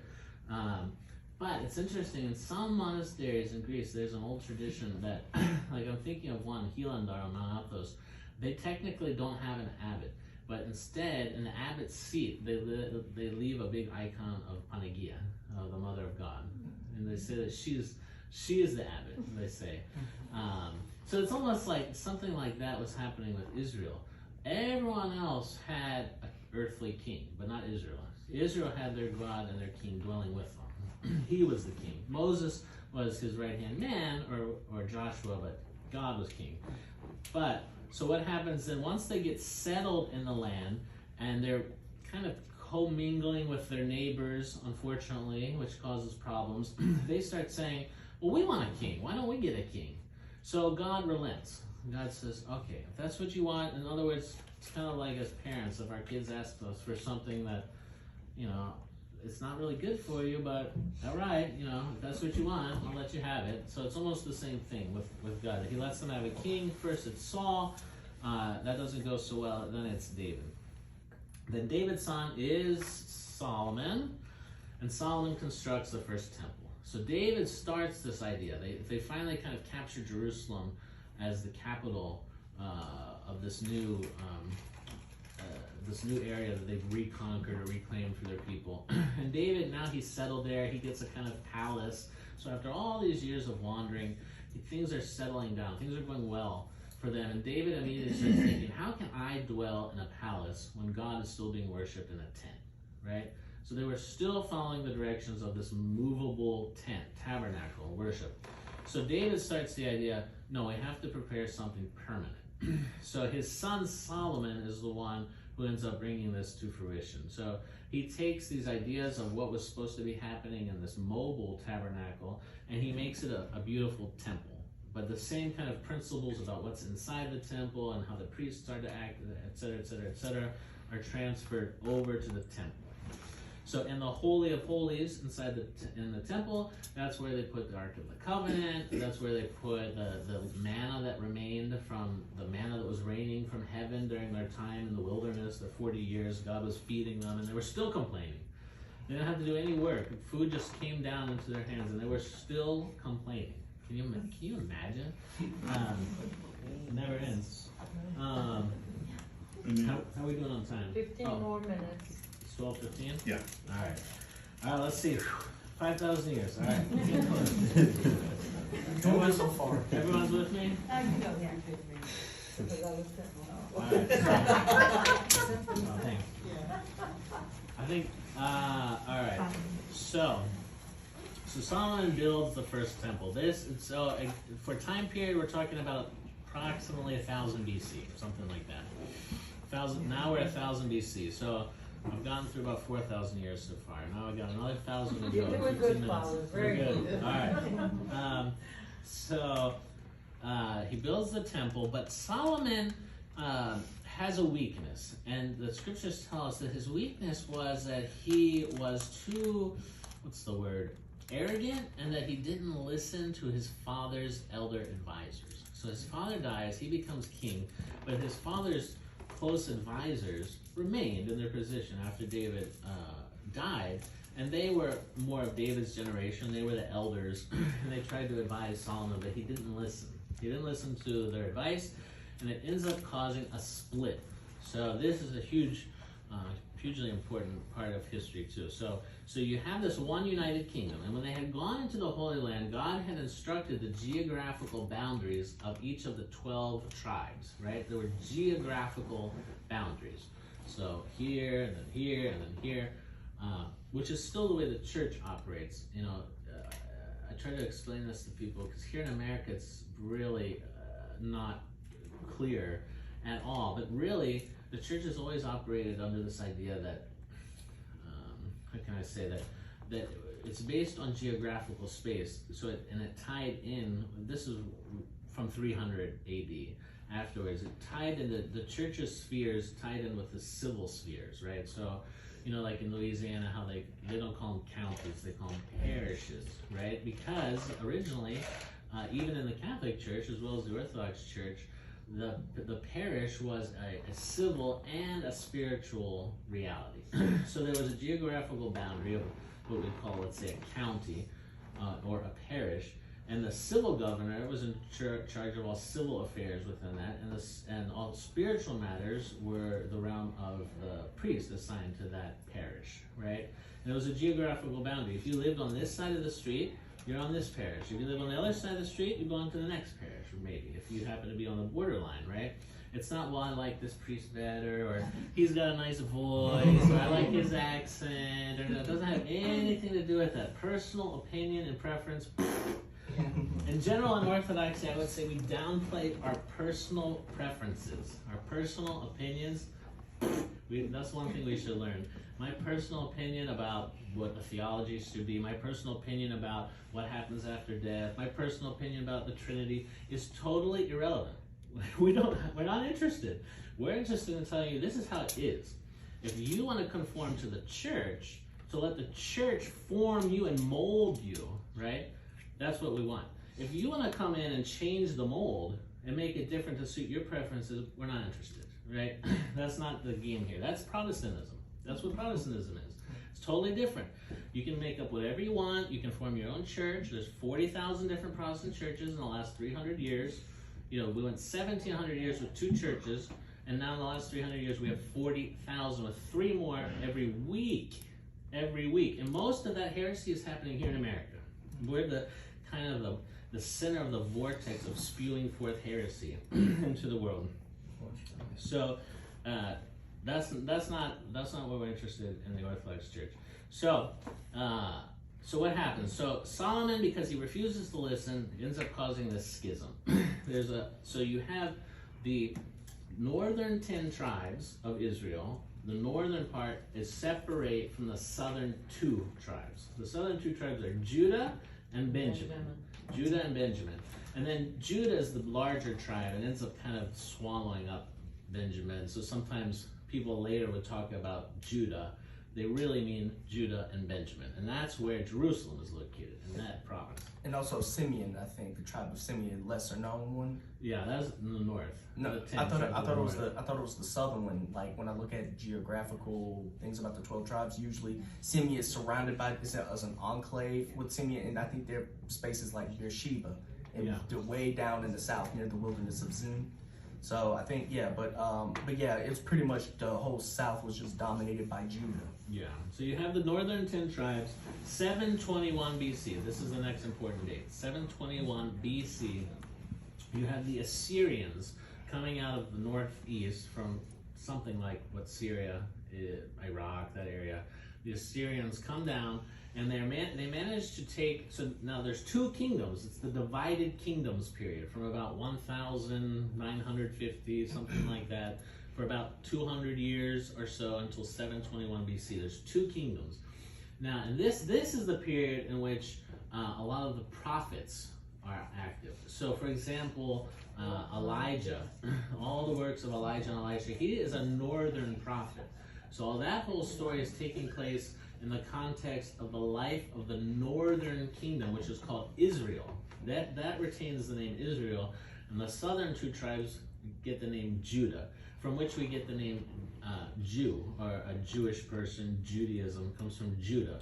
But it's interesting, in some monasteries in Greece, there's an old tradition that, like I'm thinking of one, Hilandar on Mount Athos, they technically don't have an abbot, but instead, in the abbot's seat, they leave a big icon of Panagia, the Mother of God. And they say that she is the abbot, they say. So it's almost like something like that was happening with Israel. Everyone else had an earthly king, but not Israel. Israel had their God and their king dwelling with them. He was the king. Moses was his right-hand man, or Joshua, but God was king. But, so what happens then, once they get settled in the land, and they're kind of commingling with their neighbors, unfortunately, which causes problems, they start saying, well, we want a king. Why don't we get a king? So God relents. God says, okay, if that's what you want, in other words, it's kind of like as parents, if our kids ask us for something that, it's not really good for you, but all right, if that's what you want, I'll let you have it. So it's almost the same thing with God. He lets them have a king. First it's Saul. That doesn't go so well. Then it's David. Then David's son is Solomon, and Solomon constructs the first temple. So David starts this idea. They finally kind of capture Jerusalem as the capital of this new area that they've reconquered or reclaimed for their people. And David, now he's settled there. He gets a kind of palace. So after all these years of wandering, things are settling down. Things are going well for them. And David immediately starts thinking, how can I dwell in a palace when God is still being worshipped in a tent, right? So they were still following the directions of this movable tent, tabernacle, worship. So David starts the idea, no, we have to prepare something permanent. So his son Solomon is the one who ends up bringing this to fruition. So he takes these ideas of what was supposed to be happening in this mobile tabernacle, and he makes it a beautiful temple. But the same kind of principles about what's inside the temple and how the priests are to act, et cetera, are transferred over to the temple. So in the Holy of Holies inside in the temple, that's where they put the Ark of the Covenant. That's where they put the manna that remained from the manna that was raining from heaven during their time in the wilderness. The 40 years God was feeding them, and they were still complaining. They didn't have to do any work. Food just came down into their hands, and they were still complaining. Can you imagine? It never ends. How are we doing on time? 15 more minutes. 12:15? Yeah. All right, let's see. 5,000 years. All right. Everyone's so far. Everyone's with me? I can go back with me. Because I was All right. Oh, thanks. I think, all right. So Solomon builds the first temple. For time period, we're talking about approximately 1000 BC, or something like that. Now we're at 1000 BC. So I've gone through about 4,000 years so far. Now I've got another 1,000 to go. You're doing 15 good, minutes. Father. Very good. All right. So he builds the temple, but Solomon has a weakness, and the scriptures tell us that his weakness was that he was too, arrogant, and that he didn't listen to his father's elder advisors. So his father dies, he becomes king, but his father's close advisors remained in their position after David died, and they were more of David's generation. They were the elders, and they tried to advise Solomon, but he didn't listen. He didn't listen to their advice, and it ends up causing a split. So this is a hugely important part of history too. So you have this one united kingdom, and when they had gone into the Holy Land, God had instructed the geographical boundaries of each of the 12 tribes, right? There were geographical boundaries. So here, and then here, and then here, which is still the way the church operates. I try to explain this to people because here in America it's really not clear. at all. But really, the church has always operated under this idea that, how can I say that it's based on geographical space. So it tied in. This is from 300 A.D. Afterwards, it tied in the church's spheres tied in with the civil spheres, right? So, like in Louisiana, how they don't call them counties, they call them parishes, right? Because originally, even in the Catholic Church as well as the Orthodox Church, the parish was a civil and a spiritual reality. So there was a geographical boundary of what we call, let's say, a county or a parish. And the civil governor was in charge of all civil affairs within that, and all spiritual matters were the realm of the priest assigned to that parish, right? And it was a geographical boundary. If you lived on this side of the street, you're on this parish. If you live on the other side of the street, you belong to the next parish, or maybe if you happen to be on the borderline, right? It's not, well, I like this priest better, or he's got a nice voice, or I like his accent, or it doesn't have anything to do with that. Personal opinion and preference. In general, in Orthodoxy, I would say we downplay our personal preferences, our personal opinions. That's one thing we should learn. My personal opinion about what the theology should be, my personal opinion about what happens after death, my personal opinion about the Trinity is totally irrelevant. We're not interested. We're interested in telling you this is how it is. If you want to conform to the church, to let the church form you and mold you, right? That's what we want. If you want to come in and change the mold and make it different to suit your preferences, we're not interested, right? That's not the game here. That's Protestantism. That's what Protestantism is. It's totally different. You can make up whatever you want. You can form your own church. There's 40,000 different Protestant churches in the last 300 years. We went 1,700 years with 2 churches, and now in the last 300 years we have 40,000 with 3 more every week. Every week. And most of that heresy is happening here in America. We're the center of the vortex of spewing forth heresy into the world. So that's not what we're interested in the Orthodox Church. So what happens? So Solomon, because he refuses to listen, ends up causing this schism. So you have the northern 10 tribes of Israel. The northern part is separate from the southern 2 tribes. The southern 2 tribes are Judah and Benjamin. Judah and Benjamin. And then Judah is the larger tribe and ends up kind of swallowing up Benjamin. So sometimes people later would talk about Judah. They really mean Judah and Benjamin. And that's where Jerusalem is located, in that province. And also Simeon, I think, the tribe of Simeon, lesser known one. Yeah, that's in the north. No, I thought it was the southern one. Like when I look at geographical things about the 12 tribes, usually Simeon is surrounded by as an enclave with Simeon, and I think their spaces like Beersheba, and they're way down in the south near the wilderness of Zin. So I think but yeah, it's pretty much the whole south was just dominated by Judah. Yeah. So you have the northern 10 tribes, 721 BC. This is the next important date. 721 BC. You have the Assyrians coming out of the northeast from something like what Syria, Iraq, that area. The Assyrians come down and they managed to take, so now there's 2 kingdoms. It's the divided kingdoms period from about 1950, something like that, for about 200 years or so until 721 BC. There's 2 kingdoms. Now, and this is the period in which a lot of the prophets are active. So, for example, Elijah, all the works of Elijah and Elisha, he is a northern prophet. So that whole story is taking place in the context of the life of the northern kingdom, which is called Israel. That retains the name Israel, and the southern 2 tribes get the name Judah, from which we get the name Jew, or a Jewish person. Judaism comes from Judah.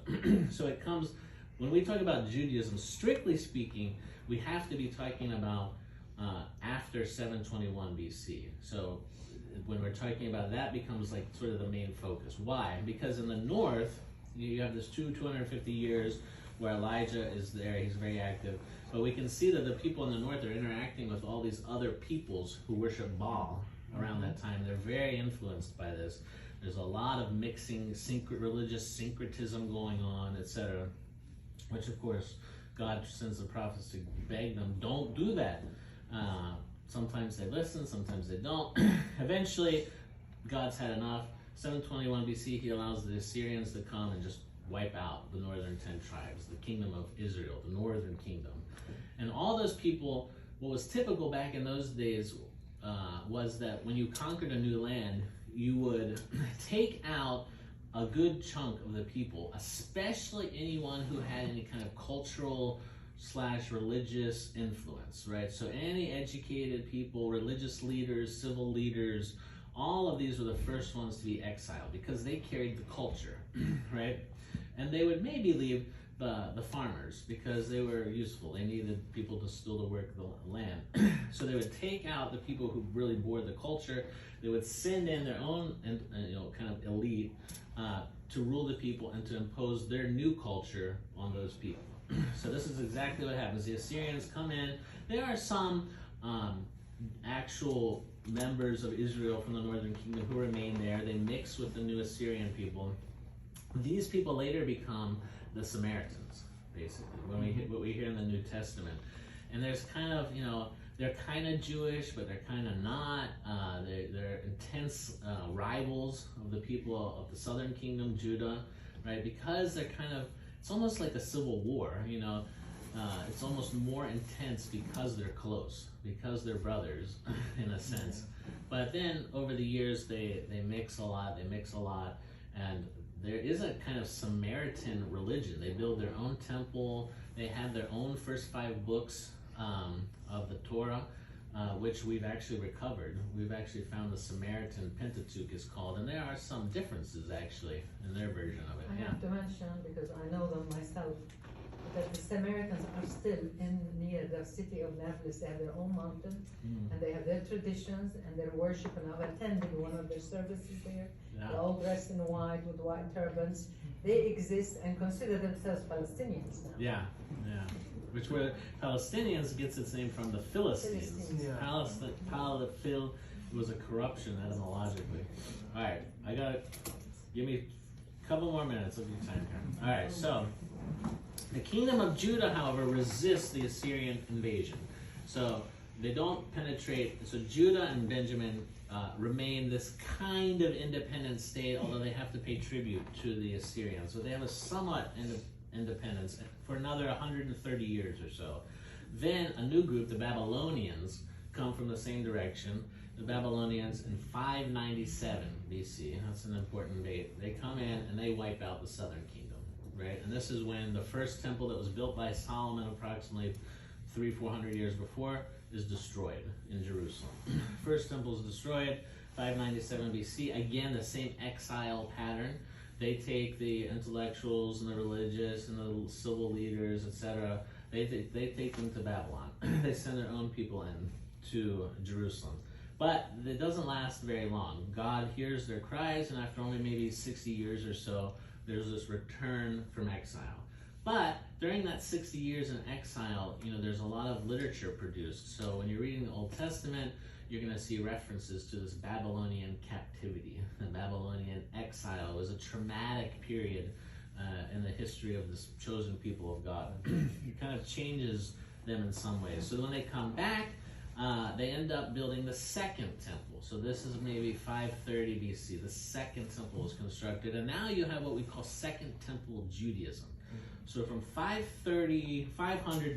So it comes, when we talk about Judaism, strictly speaking, we have to be talking about after 721 BC. So when we're talking about that, becomes like sort of the main focus. Why? Because in the north, you have this 250 years where Elijah is there, he's very active, but we can see that the people in the north are interacting with all these other peoples who worship Baal around that time. They're very influenced by this. There's a lot of mixing, religious syncretism going on, etc., which of course God sends the prophets to beg them, don't do that. sometimes they listen, sometimes they don't. Eventually, God's had enough. 721 BC, he allows the Assyrians to come and just wipe out the northern 10 tribes, the kingdom of Israel, the northern kingdom. And all those people, what was typical back in those days was that when you conquered a new land, you would take out a good chunk of the people, especially anyone who had any kind of cultural / religious influence, right? So any educated people, religious leaders, civil leaders, all of these were the first ones to be exiled because they carried the culture, right? And they would maybe leave the farmers because they were useful. They needed people to still work the land. So they would take out the people who really bore the culture. They would send in their own kind of elite to rule the people and to impose their new culture on those people. So this is exactly what happens. The Assyrians come in. There are some actual members of Israel from the northern kingdom who remain there. They mix with the new Assyrian people. These people later become the Samaritans, basically, what we hear in the New Testament. And there's kind of, they're kind of Jewish, but they're kind of not. They're intense rivals of the people of the southern kingdom, Judah, right? Because they're kind of, it's almost like a civil war, it's almost more intense because they're close, because they're brothers, in a sense. But then over the years, they mix a lot, and there is a kind of Samaritan religion. They build their own temple. They have their own first 5 books of the Torah, which we've actually recovered. We've actually found the Samaritan Pentateuch is called, and there are some differences actually in their version of it. I have to mention, because I know them myself, that the Samaritans are still near the city of Naples. They have their own mountain, and they have their traditions and their worship, and I've attended one of their services there. Yeah. They're all dressed in white with white turbans. They exist and consider themselves Palestinians now. Yeah. Which were Palestinians gets its name from the Philistines. Philistines. Phil was a corruption etymologically. All right, I got it. Give me a couple more minutes of your time here. All right, so the kingdom of Judah, however, resists the Assyrian invasion. So they don't penetrate. So Judah and Benjamin remain this kind of independent state, although they have to pay tribute to the Assyrians. So they have a somewhat independence for another 130 years or so. Then a new group, the Babylonians, come from the same direction. The Babylonians in 597 BC, that's an important date, they come in and they wipe out the southern kingdom, right? And this is when the first temple that was built by Solomon approximately 300-400 years before is destroyed in Jerusalem. First temple is destroyed, 597 BC. Again, the same exile pattern. They take the intellectuals and the religious and the civil leaders, etc. They take them to Babylon. They send their own people in to Jerusalem. But it doesn't last very long. God hears their cries, and after only maybe 60 years or so, there's this return from exile. But during that 60 years in exile, there's a lot of literature produced. So when you're reading the Old Testament, you're going to see references to this Babylonian captivity. The Babylonian exile was a traumatic period in the history of this chosen people of God. It kind of changes them in some ways. So when they come back, they end up building the second temple. So this is maybe 530 BC. The second temple was constructed. And now you have what we call Second Temple Judaism. So from 500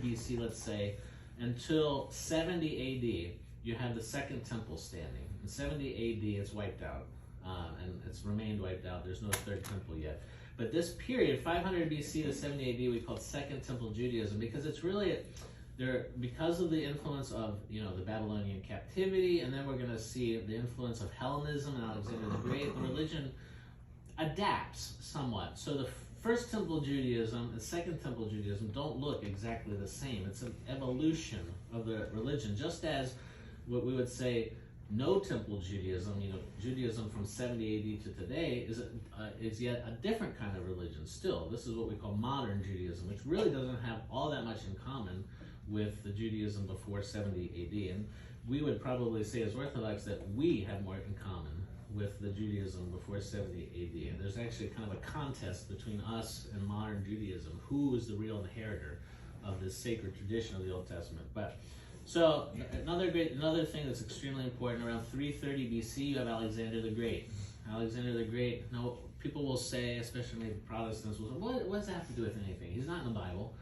BC, let's say, until 70 AD, you have the second temple standing. In 70 AD, it's wiped out, and it's remained wiped out. There's no third temple yet. But this period, 500 BC to 70 AD, we call Second Temple Judaism because it's really there because of the influence of the Babylonian captivity, and then we're going to see the influence of Hellenism and Alexander the Great. The religion adapts somewhat. So the First Temple Judaism and Second Temple Judaism don't look exactly the same. It's an evolution of the religion, just as what we would say no temple Judaism, Judaism from 70 AD to today is yet a different kind of religion still. This is what we call modern Judaism, which really doesn't have all that much in common with the Judaism before 70 AD. And we would probably say as Orthodox that we have more in common with the Judaism before 70 AD. And there's actually kind of a contest between us and modern Judaism. Who is the real inheritor of this sacred tradition of the Old Testament? But So another thing that's extremely important, around 330 BC, you have Alexander the Great. Alexander the Great, now people will say, especially maybe Protestants, will say, what does that have to do with anything? He's not in the Bible.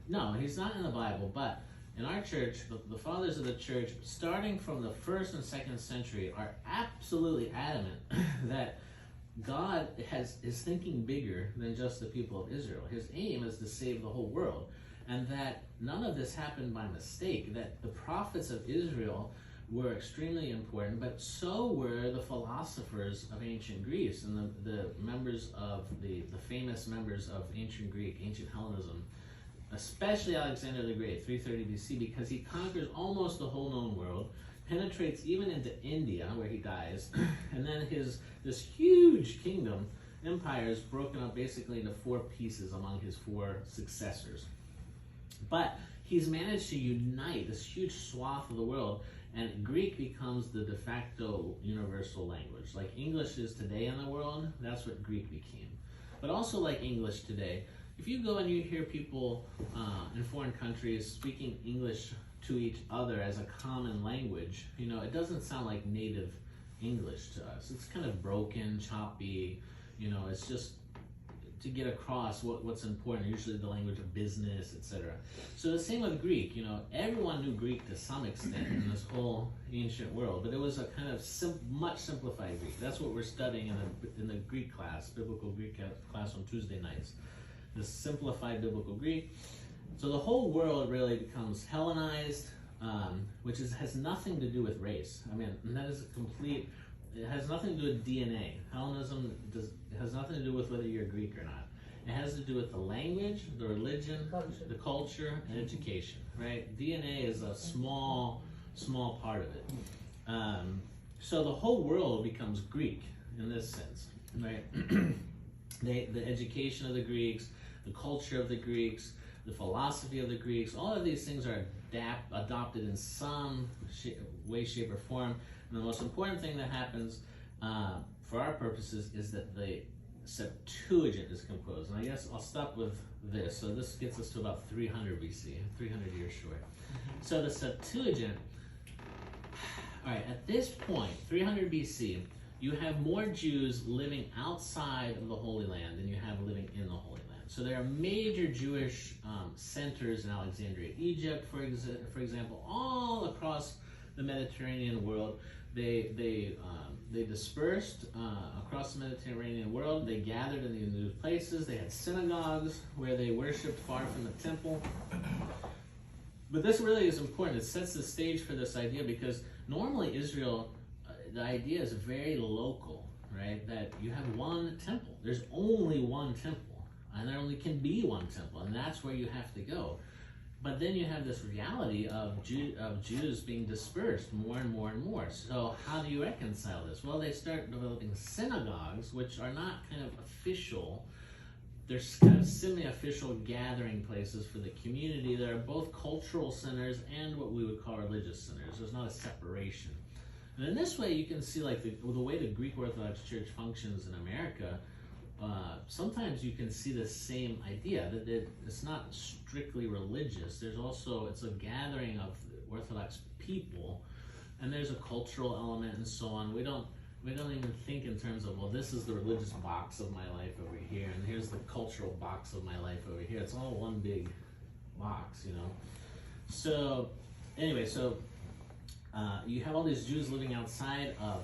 No, he's not in the Bible, but in our church, the fathers of the church, starting from the 1st and 2nd century, are absolutely adamant that God is thinking bigger than just the people of Israel. His aim is to save the whole world. And that none of this happened by mistake, that the prophets of Israel were extremely important, but so were the philosophers of ancient Greece and the members of the famous members of ancient Greek, ancient Hellenism, especially Alexander the Great, 330 BC, because he conquers almost the whole known world, penetrates even into India, where he dies, and then this huge kingdom, empire, is broken up basically into 4 pieces among his 4 successors. But he's managed to unite this huge swath of the world, and Greek becomes the de facto universal language. Like English is today in the world, that's what Greek became. But also like English today, if you go and you hear people in foreign countries speaking English to each other as a common language, it doesn't sound like native English to us. It's kind of broken, choppy, it's just to get across what's important, usually the language of business, etc. So the same with Greek, everyone knew Greek to some extent in this whole ancient world, but it was a kind of much simplified Greek. That's what we're studying in the Greek class, biblical Greek class on Tuesday nights. The simplified biblical Greek. So the whole world really becomes Hellenized, which has nothing to do with race. I mean, that is it has nothing to do with DNA. Hellenism has nothing to do with whether you're Greek or not. It has to do with the language, the religion, the culture, and education, right? DNA is a small part of it. So the whole world becomes Greek in this sense, right? The education of the Greeks, the culture of the Greeks, the philosophy of the Greeks, all of these things are adopted in some way, shape, or form. And the most important thing that happens for our purposes is that the Septuagint is composed. And I guess I'll stop with this. So this gets us to about 300 BC, 300 years short. So the Septuagint, all right, at this point, 300 BC, you have more Jews living outside of the Holy Land than you have living in the Holy Land. So there are major Jewish centers in Alexandria, Egypt, for example, all across the Mediterranean world. They dispersed across the Mediterranean world. They gathered in these new places. They had synagogues where they worshipped far from the temple. But this really is important. It sets the stage for this idea because normally Israel, the idea is very local, right? That you have one temple. There's only one temple, and there only can be one temple, and that's where you have to go. But then you have this reality of Jews being dispersed more and more and more. So how do you reconcile this? Well, they start developing synagogues, which are not kind of official. They're kind of semi-official gathering places for the community. They're both cultural centers and what we would call religious centers. There's not a separation. And in this way, you can see like the way the Greek Orthodox Church functions in America. Sometimes you can see the same idea that it's not strictly religious. It's a gathering of Orthodox people, and there's a cultural element and so on. We don't even think in terms of, well, this is the religious box of my life over here, and here's the cultural box of my life over here. It's all one big box, So anyway, you have all these Jews living outside of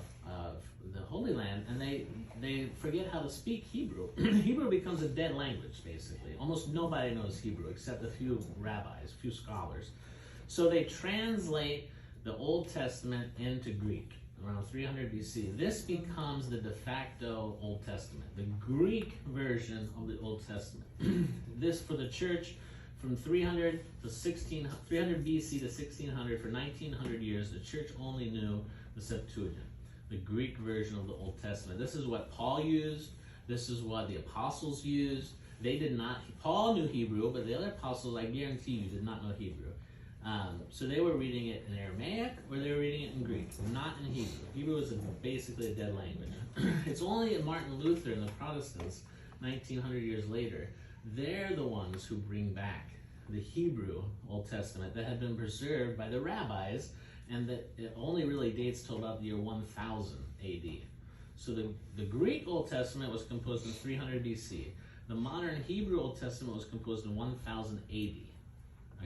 the Holy Land, and they forget how to speak Hebrew. Hebrew becomes a dead language, basically. Almost nobody knows Hebrew except a few rabbis, a few scholars. So they translate the Old Testament into Greek around 300 BC. This becomes the de facto Old Testament, the Greek version of the Old Testament. This for the church from 300 BC to 1600, for 1900 years, the church only knew the Septuagint, the Greek version of the Old Testament. This is what Paul used. This is what the apostles used. They did not. Paul knew Hebrew, but the other apostles, I guarantee you, did not know Hebrew. So they were reading it in Aramaic or they were reading it in Greek, not in Hebrew. Hebrew is basically a dead language. It's only in Martin Luther and the Protestants, 1900 years later, they're the ones who bring back the Hebrew Old Testament that had been preserved by the rabbis, and that it only really dates till about the year 1000 AD. So the Greek Old Testament was composed in 300 BC. The modern Hebrew Old Testament was composed in 1000 AD.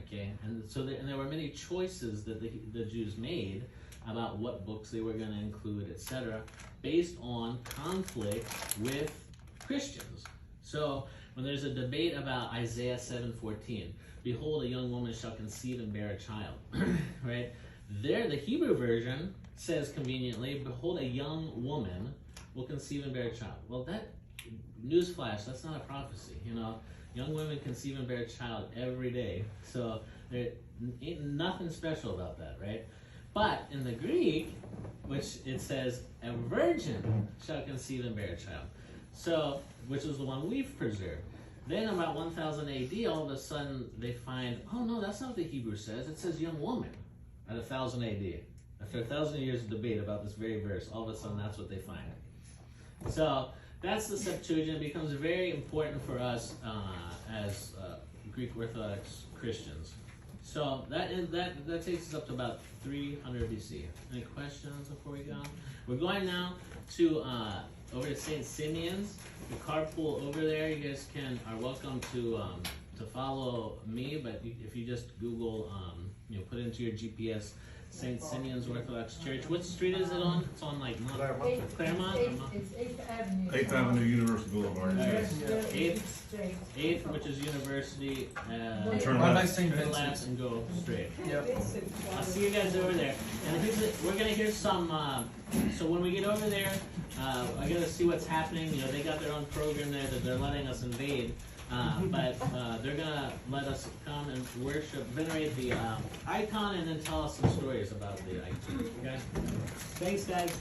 Okay, and so there were many choices that the Jews made about what books they were going to include, etc., based on conflict with Christians. So when there's a debate about Isaiah 7:14, behold, a young woman shall conceive and bear a child, right? There, the Hebrew version says conveniently, behold, a young woman will conceive and bear a child. Well, that, newsflash, that's not a prophecy, you know. Young women conceive and bear a child every day. So there ain't nothing special about that, right? But in the Greek, which it says, a virgin shall conceive and bear a child. So, which is the one we've preserved. Then about 1000 AD, all of a sudden they find, oh no, that's not what the Hebrew says. It says young woman at 1000 AD. After 1,000 years of debate about this very verse, all of a sudden that's what they find. So that's the Septuagint. It becomes very important for us as Greek Orthodox Christians. So that takes us up to about 300 BC. Any questions before we go? We're going now to over to St. Simeon's. The carpool over there. You guys are welcome to follow me, but if you just Google, put into your GPS St. Simeon's Orthodox Church. What street is it on? It's on like Claremont. It's 8th Avenue. 8th Avenue, University Boulevard. Straight. 8th, which is University. Turn Right by left. St. Turn left Vincent's. and go straight. Yep. I'll see you guys over there. And we're gonna hear some. So when we get over there, I gotta see what's happening. You know, they got their own program there that they're letting us invade. But they're gonna let us come and worship, venerate the icon, and then tell us some stories about the icon. Okay? Thanks, guys.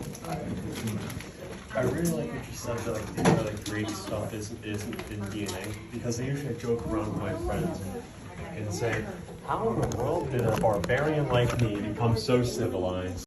I really like what you said that like the like Greek stuff isn't in DNA, because I usually joke around with my friends and say, how in the world did a barbarian like me become so civilized?